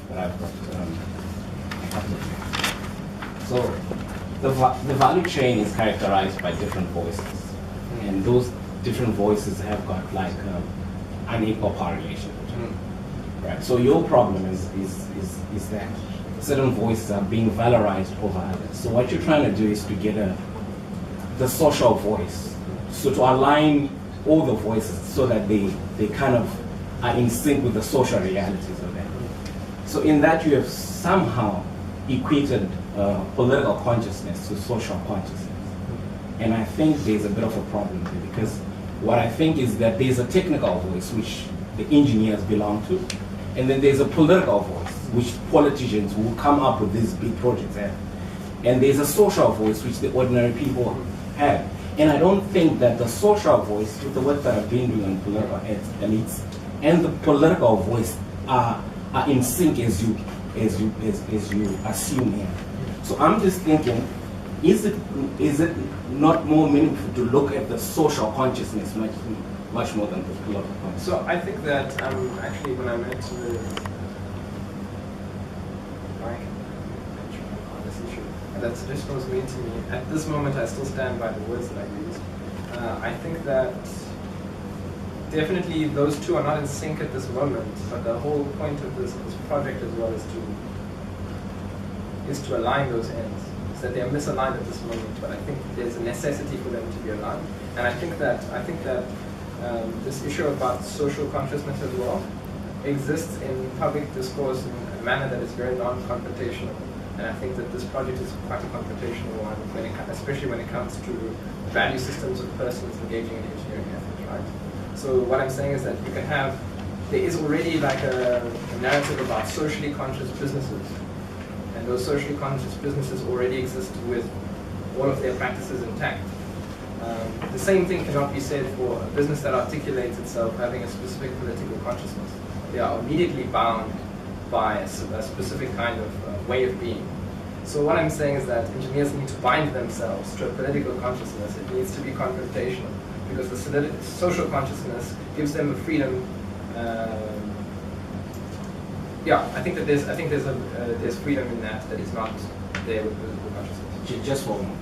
but I've got a couple of things. So the value chain is characterized by different voices, and those different voices have got like unequal power relation. Right. So your problem is that certain voices are being valorized over others. So what you're trying to do is to get the social voice, so to align all the voices so that they kind of are in sync with the social realities of that. So in that you have somehow equated political consciousness to social consciousness. And I think there's a bit of a problem there, because what I think is that there's a technical voice which the engineers belong to, and then there's a political voice which politicians who will come up with these big projects have. And there's a social voice which the ordinary people have. And I don't think that the social voice, with the work that I've been doing on political elites, and the political voice are in sync as you assume here. So I'm just thinking, is it not more meaningful to look at the social consciousness much more than the political consciousness? So I think that actually when I mentioned this issue, that suggestion was made to me. At this moment, I still stand by the words that I used. I think that definitely those two are not in sync at this moment, but the whole point of this project as well is to align those ends. So that they are misaligned at this moment, but I think there's a necessity for them to be aligned. And I think that this issue about social consciousness as well exists in public discourse in a manner that is very non-confrontational. And I think that this project is quite a confrontational one, especially when it comes to value systems of persons engaging in engineering ethics, right? So what I'm saying is that you can have, there is already like a narrative about socially conscious businesses. And those socially conscious businesses already exist with all of their practices intact. The same thing cannot be said for a business that articulates itself having a specific political consciousness. They are immediately bound by a specific kind of way of being. So what I'm saying is that engineers need to bind themselves to a political consciousness. It needs to be confrontational, because the social consciousness gives them a freedom. Yeah, I think that there's freedom in that is not there with political consciousness. Just one more.